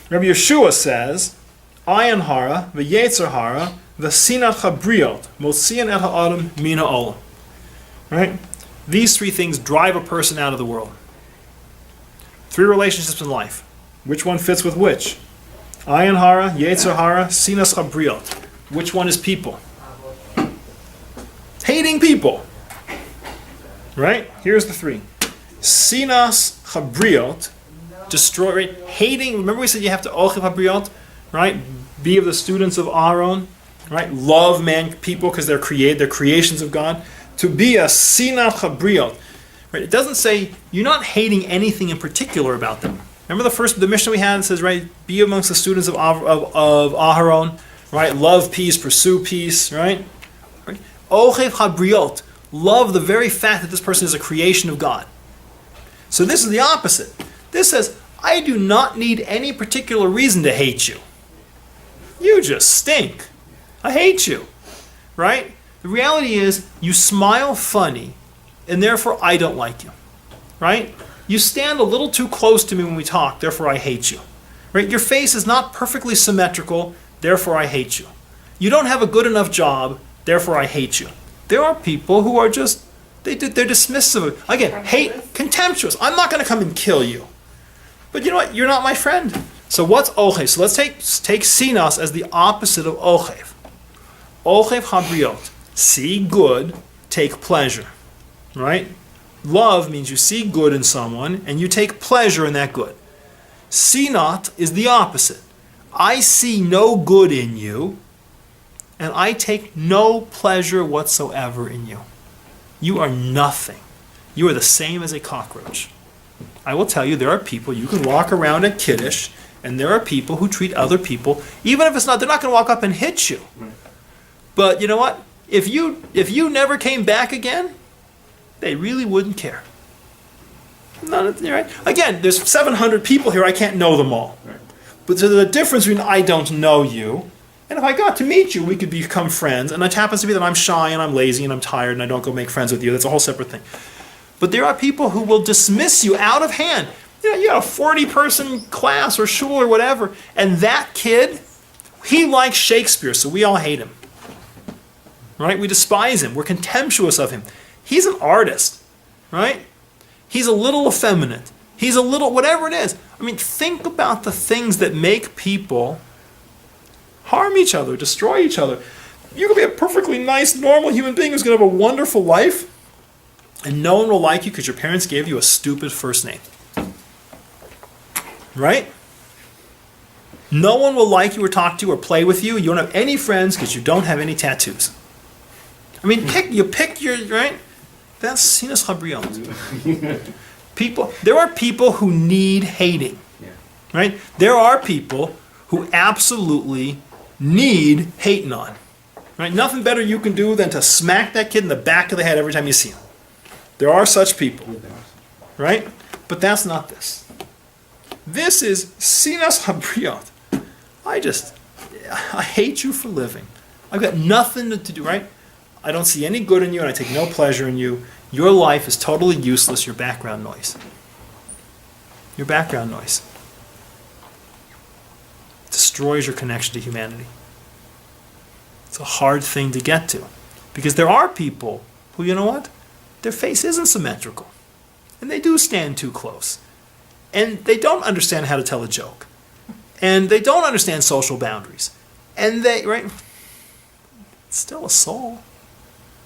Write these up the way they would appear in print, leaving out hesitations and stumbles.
Rabbi Yeshua says, Ayin hara, v'yetzer hara, v'sinat chabriot, motzian et ha'adam min ha'olam. Right? These three things drive a person out of the world. Three relationships in life. Which one fits with which? Ayin hara, yetzer hara, sinas chabriot. Which one is people? Hating people. Right? Here's the three. Sinas chabriot, destroy, right? Hating, remember we said you have to ochiv habriot, right? Be of the students of Aaron, right? Love people because they're creations of God. To be a sinat chabriot, right? It doesn't say you're not hating anything in particular about them. Remember the Mishnah we had, it says, right? Be amongst the students of Aaron, right? Love peace, pursue peace, right? Ochiv habriot, love the very fact that this person is a creation of God. So this is the opposite. This says, I do not need any particular reason to hate you. You just stink. I hate you. Right? The reality is, you smile funny, and therefore I don't like you. Right? You stand a little too close to me when we talk, therefore I hate you. Right? Your face is not perfectly symmetrical, therefore I hate you. You don't have a good enough job, therefore I hate you. There are people who are just, they're dismissive. Again, hate, contemptuous. I'm not going to come and kill you. But you know what? You're not my friend. So what's ochev? So let's take sinas as the opposite of ochev. Ochev habriot. See good, take pleasure. Right? Love means you see good in someone and you take pleasure in that good. Sinat is the opposite. I see no good in you and I take no pleasure whatsoever in you. You are nothing. You are the same as a cockroach. I will tell you, there are people, you can walk around at Kiddush, and there are people who treat other people, even if it's not, they're not going to walk up and hit you. Right. But you know what? If you never came back again, they really wouldn't care. Right? Again, there's 700 people here, I can't know them all. Right. But so there's a difference between I don't know you, and if I got to meet you, we could become friends, and it happens to be that I'm shy and I'm lazy and I'm tired and I don't go make friends with you. That's a whole separate thing. But there are people who will dismiss you out of hand. You got a 40-person class or shul or whatever, and that kid, he likes Shakespeare, so we all hate him. Right? We despise him. We're contemptuous of him. He's an artist, right? He's a little effeminate. He's a little, whatever it is. I mean, think about the things that make people harm each other, destroy each other. You can be a perfectly nice, normal human being who's going to have a wonderful life, and no one will like you because your parents gave you a stupid first name. Right? No one will like you or talk to you or play with you. You don't have any friends because you don't have any tattoos. I mean, pick your, right? That's sinas chabriot. There are people who need hating. Right? There are people who absolutely need hating on. Right? Nothing better you can do than to smack that kid in the back of the head every time you see him. There are such people. Right? But that's not this. This is sinas habriot. I hate you for living. I've got nothing to do, right? I don't see any good in you and I take no pleasure in you. Your life is totally useless. Your background noise. Your background noise. It destroys your connection to humanity. It's a hard thing to get to. Because there are people who, you know what? Their face isn't symmetrical. And they do stand too close. And they don't understand how to tell a joke. And they don't understand social boundaries. And right? It's still a soul.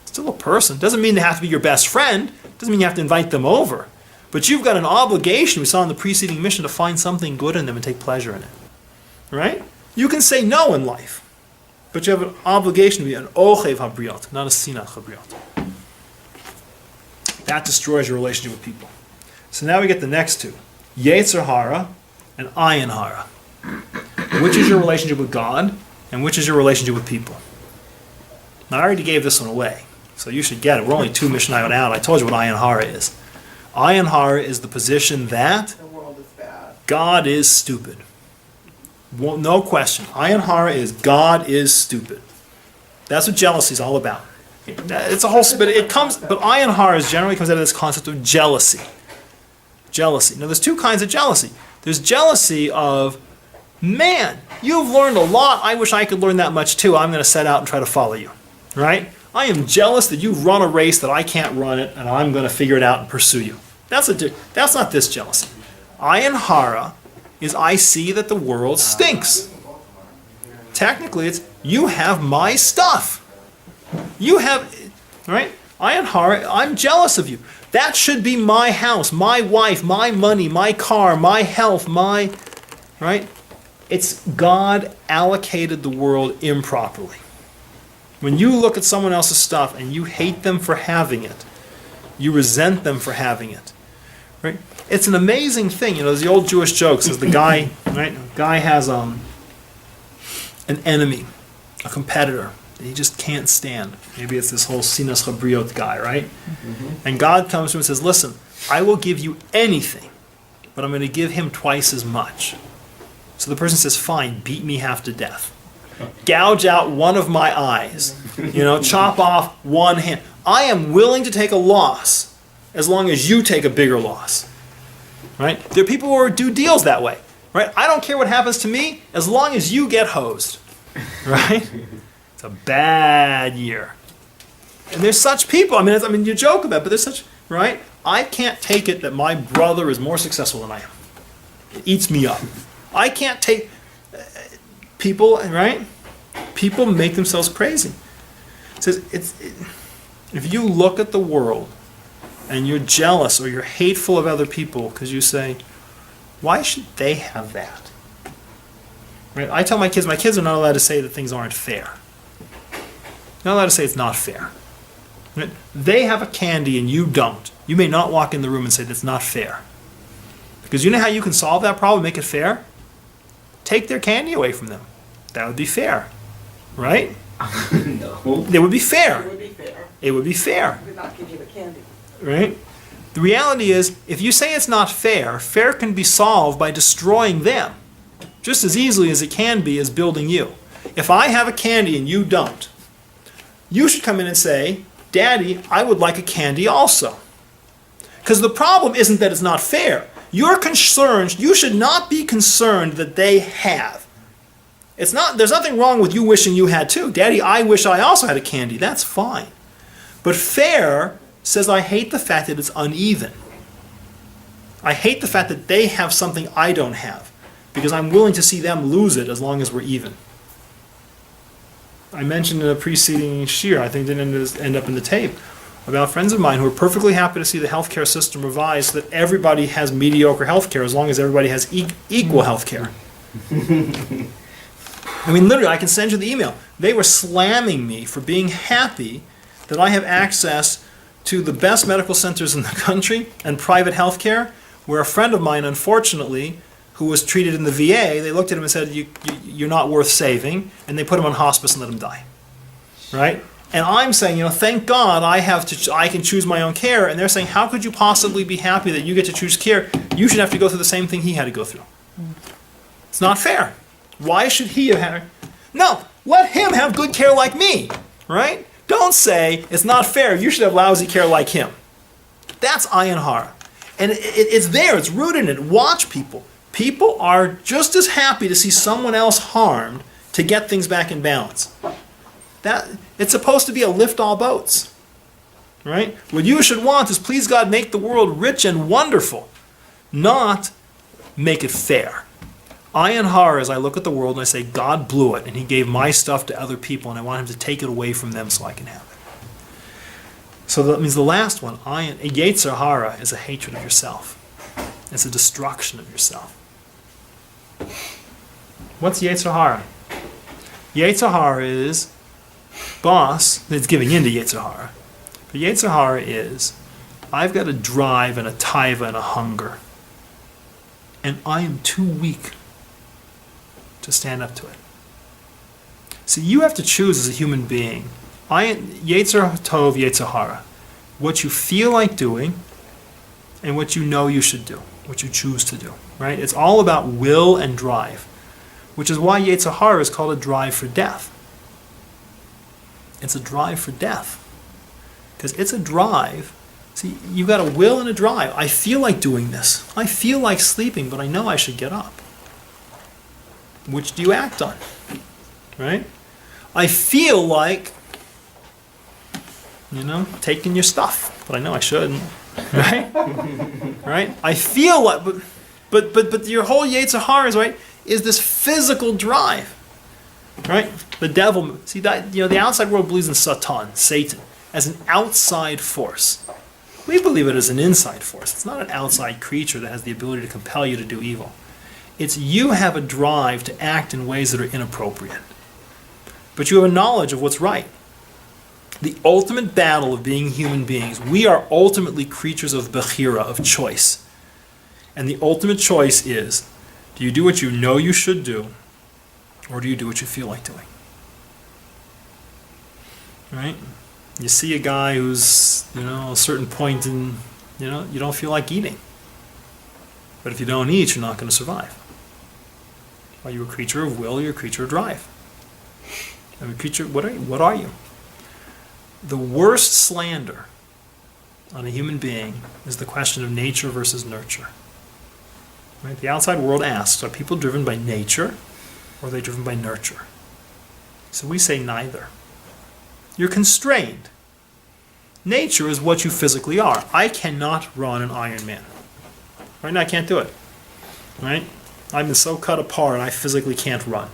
It's still a person. Doesn't mean they have to be your best friend. Doesn't mean you have to invite them over. But you've got an obligation, we saw in the preceding mission, to find something good in them and take pleasure in it. Right? You can say no in life. But you have an obligation to be an ochev habriot, not a sinat habriot. That destroys your relationship with people. So now we get the next two. Yetzer hara and ayin hara. Which is your relationship with God and which is your relationship with people? Now I already gave this one away, so you should get it. We're only 2 mishnayot out. I told you what ayin hara is. Ayin hara is the position that the world is bad. God is stupid. Well, no question. Ayin hara is God is stupid. That's what jealousy is all about. It's a whole, but ayin hara generally comes out of this concept of jealousy. Jealousy. Now there's two kinds of jealousy. There's jealousy of man, you've learned a lot. I wish I could learn that much too. I'm going to set out and try to follow you. Right? I am jealous that you've run a race that I can't run it, and I'm going to figure it out and pursue you. That's not this jealousy. Ayin hara is I see that the world stinks. Technically, it's you have my stuff. You have, right? Ayin hara, I'm jealous of you. That should be my house, my wife, my money, my car, my health, my, right? It's God allocated the world improperly. When you look at someone else's stuff and you hate them for having it, you resent them for having it, right? It's an amazing thing. You know, there's the old Jewish joke, says the guy, right? A guy has an enemy, a competitor that he just can't stand. Maybe it's this whole Sinas Chabriot guy, right? Mm-hmm. And God comes to him and says, listen, I will give you anything, but I'm going to give him twice as much. So the person says, fine, beat me half to death. Gouge out one of my eyes, chop off one hand. I am willing to take a loss as long as you take a bigger loss, right? There are people who do deals that way, right? I don't care what happens to me as long as you get hosed, right? It's a bad year. And there's such people, I mean, you joke about it, but there's such, right? I can't take it that my brother is more successful than I am. It eats me up. I can't take... People, right? People make themselves crazy. It says if you look at the world and you're jealous or you're hateful of other people because you say, why should they have that? Right? I tell my kids are not allowed to say that things aren't fair. They're not allowed to say it's not fair. Right? They have a candy and you don't. You may not walk in the room and say that's not fair. Because you know how you can solve that problem, make it fair? Take their candy away from them. That would be fair. Right? No. It would be fair. It would be fair. It would be fair. I would not give you the candy. Right? The reality is, if you say it's not fair, fair can be solved by destroying them. Just as easily as it can be as building you. If I have a candy and you don't, you should come in and say, Daddy, I would like a candy also. Because the problem isn't that it's not fair. You're concerned, you should not be concerned that they have. There's nothing wrong with you wishing you had too. Daddy, I wish I also had a candy. That's fine. But fair says I hate the fact that it's uneven. I hate the fact that they have something I don't have. Because I'm willing to see them lose it as long as we're even. I mentioned in a preceding shir, I think didn't end up in the tape, about friends of mine who are perfectly happy to see the healthcare system revised so that everybody has mediocre healthcare as long as everybody has equal healthcare. I mean, literally, I can send you the email. They were slamming me for being happy that I have access to the best medical centers in the country and private healthcare, where a friend of mine, unfortunately, who was treated in the VA, they looked at him and said, you're not worth saving, and they put him on hospice and let him die. Right? And I'm saying, thank God I can choose my own care, and they're saying, how could you possibly be happy that you get to choose care? You should have to go through the same thing he had to go through. It's not fair. Why should he have... No, let him have good care like me, right? Don't say, it's not fair, you should have lousy care like him. That's ayin hara. And it's there, it's rooted in it. Watch people. People are just as happy to see someone else harmed to get things back in balance. It's supposed to be a lift all boats, right? What you should want is, please God, make the world rich and wonderful, not make it fair. Ayin hara is I look at the world and I say, God blew it, and he gave my stuff to other people, and I want him to take it away from them so I can have it. So that means the last one, Yetzer hara, is a hatred of yourself. It's a destruction of yourself. What's Yetzer hara? Yetzer hara is boss, it's giving in to Yetzer hara. But Yetzer hara is, I've got a drive and a taiva and a hunger, and I am too weak to stand up to it. See, you have to choose as a human being. Yetzer tov, Yetzer hara. What you feel like doing and what you know you should do, what you choose to do, right? It's all about will and drive, which is why Yetzer hara is called a drive for death. It's a drive for death. Because it's a drive. See, you've got a will and a drive. I feel like doing this. I feel like sleeping, but I know I should get up. which do you act on? Right? I feel like, taking your stuff, but I know I shouldn't. Right? Right? I feel like, but your whole Yetzer Hara is this physical drive. Right? The devil, see that, the outside world believes in Satan, as an outside force. We believe it as an inside force. It's not an outside creature that has the ability to compel you to do evil. It's you have a drive to act in ways that are inappropriate. But you have a knowledge of what's right. The ultimate battle of being human beings, we are ultimately creatures of Bechira, of choice. And the ultimate choice is, do you do what you know you should do, or do you do what you feel like doing? Right? You see a guy who's, a certain point in, you don't feel like eating. But if you don't eat, you're not going to survive. Are you a creature of will? You're a creature of drive. I'm a creature, what are you? The worst slander on a human being is the question of nature versus nurture. Right? The outside world asks, are people driven by nature, or are they driven by nurture? So we say neither. You're constrained. Nature is what you physically are. I cannot run an Ironman. Right now I can't do it. Right? I've been so cut apart I physically can't run.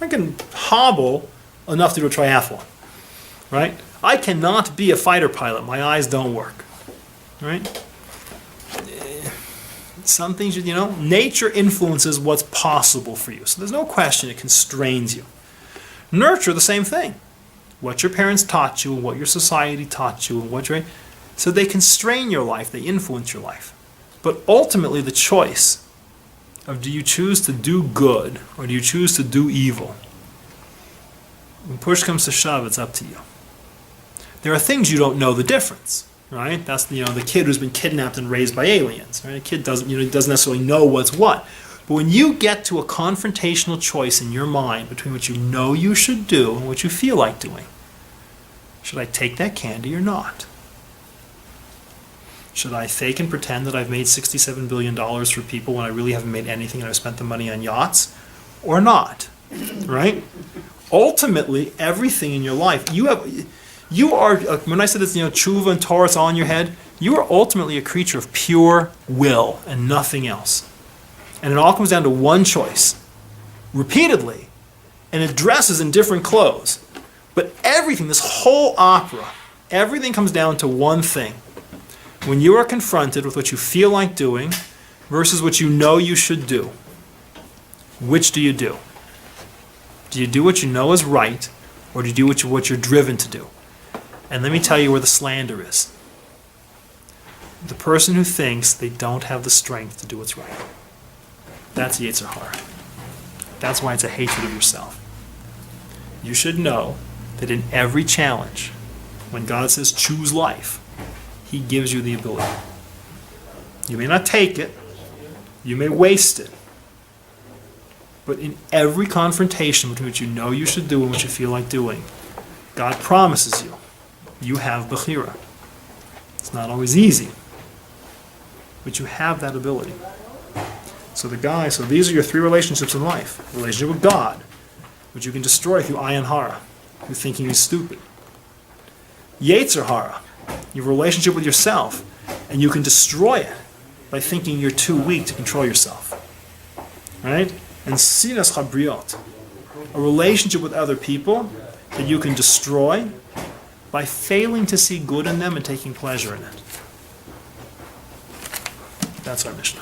I can hobble enough to do a triathlon. Right? I cannot be a fighter pilot. My eyes don't work. Right? Some things, nature influences what's possible for you. So there's no question it constrains you. Nurture, the same thing. What your parents taught you, what your society taught you, so they constrain your life, they influence your life. But ultimately the choice of do you choose to do good or do you choose to do evil, when push comes to shove, it's up to you. There are things you don't know the difference. Right? That's the kid who's been kidnapped and raised by aliens. Right? A kid doesn't necessarily know what's what. But when you get to a confrontational choice in your mind between what you know you should do and what you feel like doing, should I take that candy or not? Should I fake and pretend that I've made $67 billion for people when I really haven't made anything and I've spent the money on yachts? Or not? Right? Ultimately, everything in your life, you are, when I said this, tshuva and Torah, it's all in your head, you are ultimately a creature of pure will and nothing else. And it all comes down to one choice, repeatedly, and it dresses in different clothes. But everything, this whole opera, everything comes down to one thing. When you are confronted with what you feel like doing versus what you know you should do, which do you do? Do you do what you know is right, or do you do what you're driven to do? And let me tell you where the slander is. The person who thinks they don't have the strength to do what's right. That's Yetzer Hara. That's why it's a hatred of yourself. You should know that in every challenge, when God says choose life, He gives you the ability. You may not take it, you may waste it, but in every confrontation between what you know you should do and what you feel like doing, God promises you, you have Bechira. It's not always easy, but you have that ability. So these are your three relationships in life. Relationship with God, which you can destroy through Ayin Hara, through thinking he's stupid. Yetzer Hara, your relationship with yourself, and you can destroy it by thinking you're too weak to control yourself. Right? And Sinas Chabriot, a relationship with other people that you can destroy by failing to see good in them and taking pleasure in it. That's our Mishnah.